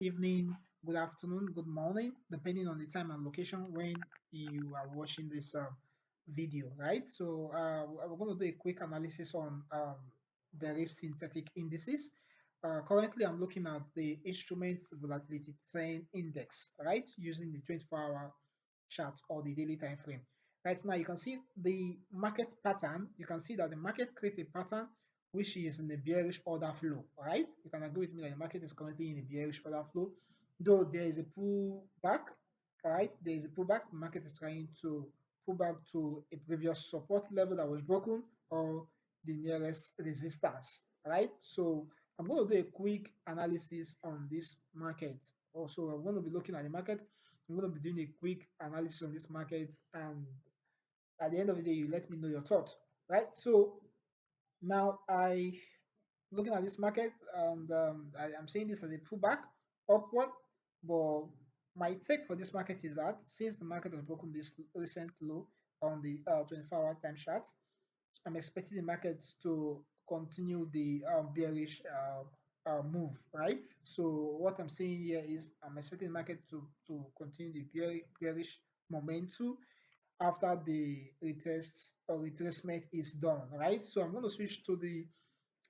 evening, good afternoon, good morning, depending on the time and location when you are watching this video, right? We're going to do a quick analysis on derivative synthetic indices. Currently, I'm looking at the instrument volatility trend index, right, using the 24-hour chart or the daily time frame. Right now, you can see the market pattern. You can see that the market creates a pattern which is in the bearish order flow, right? You can agree with me that the market is currently in a bearish order flow, though there is a pullback, right? There is a pullback. The market is trying to pull back to a previous support level that was broken or the nearest resistance, right? So I'm going to do a quick analysis on this market. Also, I'm going to be looking at the market. I'm going to be doing a quick analysis on this market, and at the end of the day, you let me know your thoughts, right? So now I looking at this market, and I'm saying this as a pullback upward, but my take for this market is that since the market has broken this recent low on the 24-hour time chart, I'm expecting the market to continue the bearish move, right? So what I'm saying here is I'm expecting the market to continue the bearish momentum after the retest or retracement is done, right? So I'm going to switch to the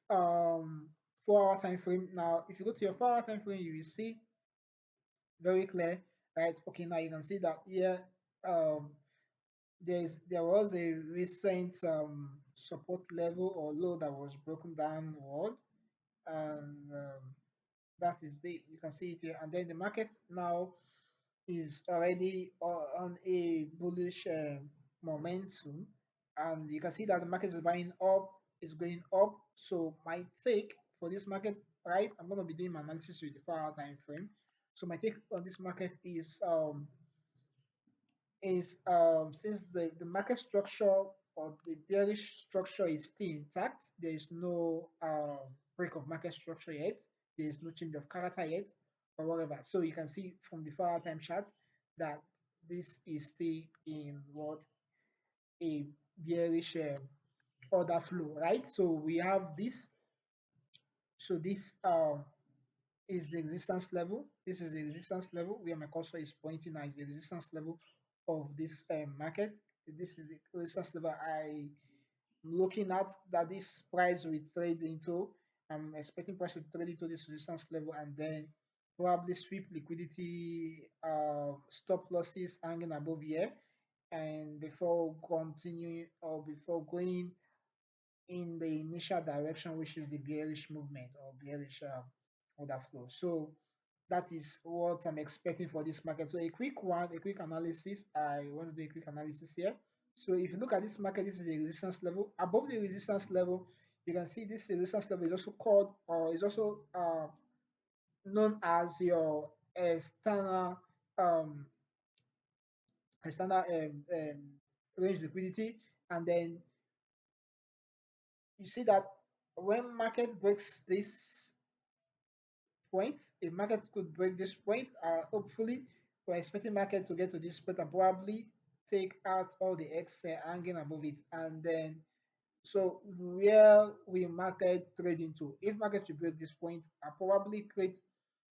4 hour time frame. Now, if you go to your 4 hour time frame, you will see very clear, right? Okay, now you can see that here um there was a recent support level or low that was broken downward, and that is the you can see it here, and then the market now is already on a bullish momentum, and you can see that the market is buying up, is going up. So my take for this market, right, I'm going to be doing my analysis with the 4 hour time frame. So my take on this market is since the market structure or the bearish structure is still intact, there is no break of market structure yet, there is no change of character yet, or whatever. So you can see from the 4 hour time chart that this is still in what a bearish order flow, right? So we have this. So this is the resistance level. This is the resistance level where my cursor is pointing as the resistance level of this market. This is the resistance level I'm looking at that this price will trade into. I'm expecting price to trade into this resistance level and then probably sweep liquidity stop losses hanging above here, and before continuing or before going in the initial direction, which is the bearish movement or bearish order flow. So that is what I'm expecting for this market. So a quick one, a quick analysis. I want to do a quick analysis here. So if you look at this market, this is the resistance level. Above the resistance level, you can see this resistance level is also called or is also known as your external um, external range liquidity. And then you see that when market breaks this point, if market could break this point, hopefully we're expecting market to get to this point and probably take out all the excess hanging above it, and then so where we market trade into, if market should break this point, I probably create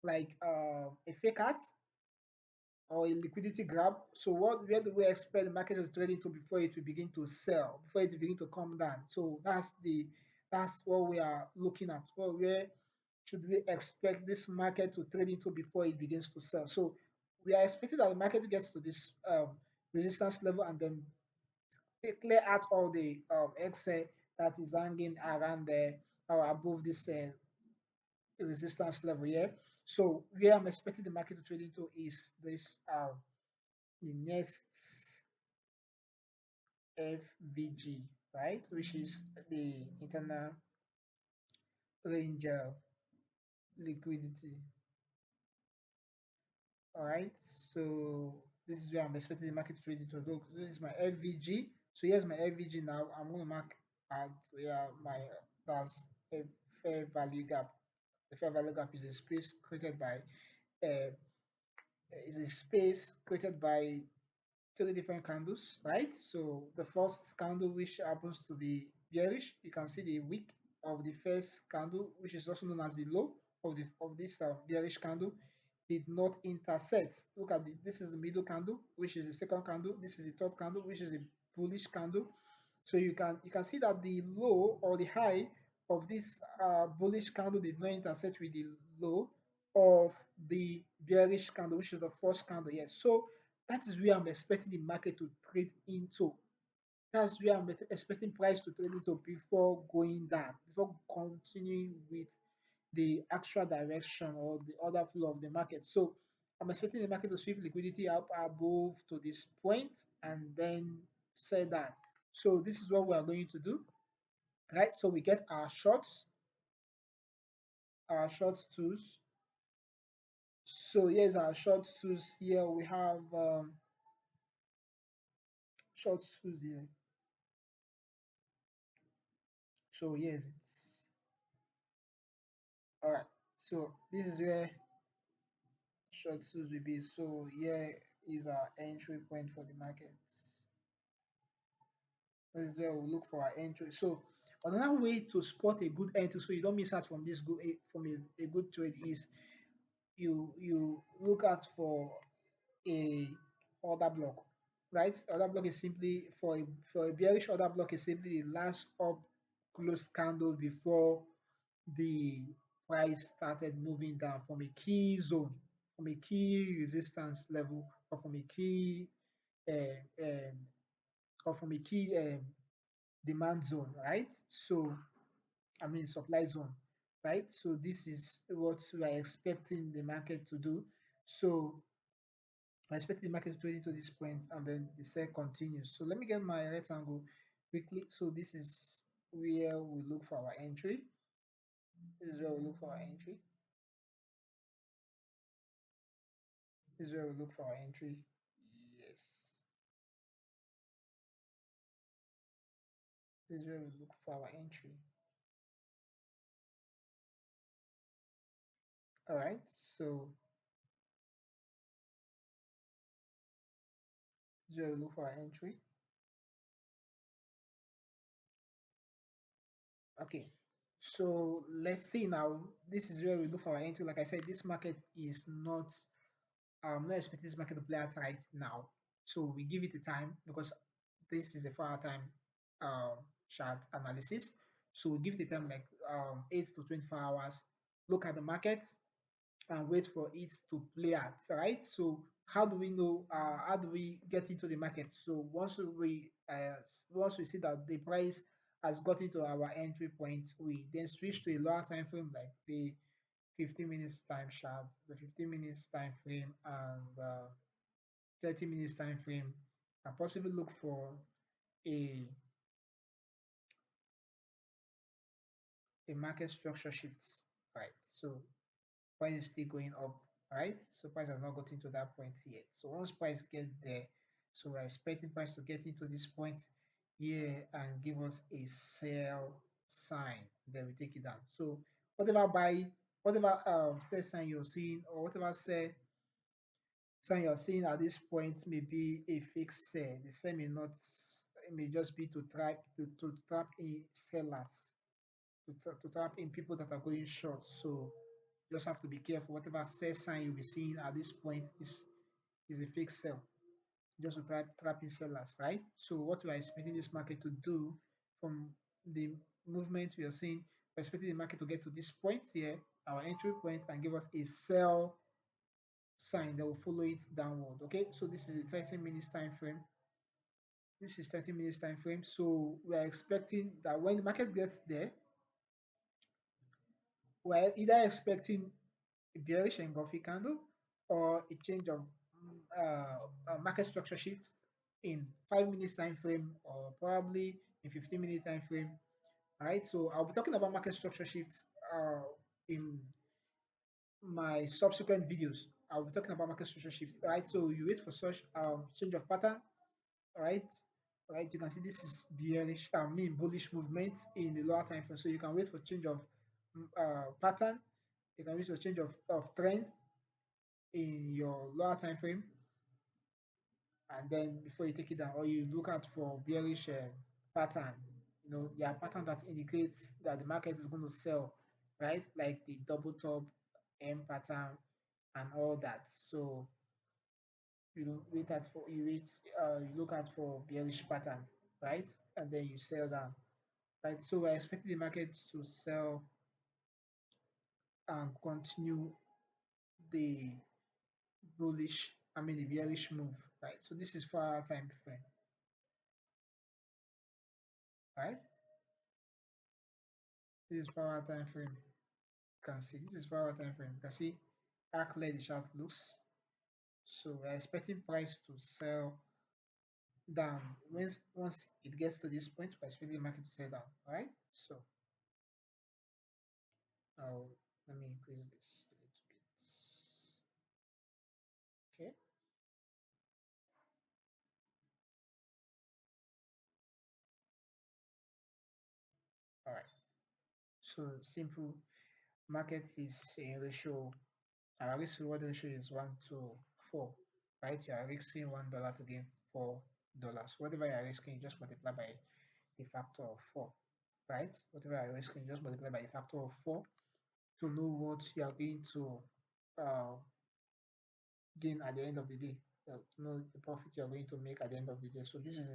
like a fake out or a liquidity grab. So where do we expect the market to trade into before it will begin to sell, before it will begin to come down? So that's what we are looking at. Well, where should we expect this market to trade into before it begins to sell? So we are expecting that the market gets to this resistance level and then clear out all the excess that is hanging around there or above this resistance level here. So where I'm expecting the market to trade into is this the next FVG, right, which is the internal range liquidity. All right, so this is where I'm expecting the market to trade into. Look, this is my FVG. So here's my FVG now. I'm going to mark at my that's a fair value gap. The fair value gap is a space created by three different candles, right? So the first candle, which happens to be bearish, you can see the wick of the first candle, which is also known as the low of this bearish candle. did not intersect. Look at this is the middle candle, which is the second candle. This is the third candle, which is a bullish candle. So you can see that the low or the high of this bullish candle did not intersect with the low of the bearish candle, which is the first candle. Yes, so that is where I'm expecting the market to trade into. That's where I'm expecting price to trade into before going down, before continuing with the actual direction or the other flow of the market. So I'm expecting the market to sweep liquidity up above to this point and then sell down. So this is what we are going to do, right? So we get our short tools. So here's our short tools. Here we have short tools here. So yes, it's all right. So this is where short tools will be. So here is our entry point for the market. This is where we look for our entry. So another way to spot a good entry, so you don't miss out from this good from a good trade, is you look out for a order block, right? Order block is simply for a bearish order block is simply the last up closed candle before the price started moving down from a key zone, from a key resistance level, or from a key uh, um, or from a key demand zone, right? So I mean supply zone, right? So this is what we are expecting the market to do. So I expect the market to trade into this point and then the sell continues. So let me get my rectangle quickly. So this is where we look for our entry. This is where we look for our entry. This is where we look for our entry. Yes. This is where we look for our entry. All right. So this is where we look for our entry. Okay. So let's see now. This is where we look for our entry. Like I said, this market is not not expecting this market to play out right now. So we give it a time because this is a 4 hour time um, chart analysis. So we give the time like 8 to 24 hours. Look at the market and wait for it to play out, right? So how do we know? How do we get into the market? So once we see that the price has got into our entry point, we then switch to a lower time frame like the 15 minutes time chart, the 15 minutes time frame, and 30 minutes time frame, and possibly look for a market structure shifts, right? So price is still going up, right? So price has not gotten to that point yet. So once price get there, so we're expecting price to get into this point here and give us a sell sign. Then we take it down. So whatever buy, whatever sell sign you're seeing, or whatever sell sign you're seeing at this point may be a fixed sell. The sell may not, it may just be to trap in sellers, to trap in people that are going short. So you just have to be careful. Whatever sell sign you'll be seeing at this point is a fixed sell, just to trap in sellers, right? So what we are expecting this market to do from the movement we are seeing, we're expecting the market to get to this point here, our entry point, and give us a sell sign that will follow it downward. Okay, so this is a 30 minutes time frame. This is 30 minutes time frame. So we are expecting that when the market gets there, we're either expecting a bearish engulfing candle or a change of market structure shift in 5 minutes time frame or probably in 15-minute time frame. All right, so I'll be talking about market structure shifts in my subsequent videos. I'll be talking about market structure shifts. All right, so you wait for such change of pattern. All right, all right, you can see this is bearish, I mean bullish movement in the lower time frame. So you can wait for change of pattern. You can wait for change of trend in your lower time frame, and then before you take it down, or you look out for bearish pattern. You know, there are pattern that indicates that the market is going to sell, right? Like the double top M pattern, and all that. So you look out for bearish pattern, right? And then you sell down, right? So we're expecting the market to sell and continue the the bearish move, right? So this is 4 hour time frame, right? This is 4 hour time frame. You can see this is 4 hour time frame. You can see how clear the chart looks. So we're expecting price to sell down. Once it gets to this point, we're expecting the market to sell down, right? So I'll let me increase this a little bit. Okay, all right. So simple market is a ratio. Our risk reward ratio is 1 to 4, right? You are risking $1 to gain $4. Whatever you are risking, you just multiply by the factor of 4, right? Whatever you are risking, you just multiply by the factor of 4 to know what you are going to uh, gain at the end of the day. To know the profit you are going to make at the end of the day. So this is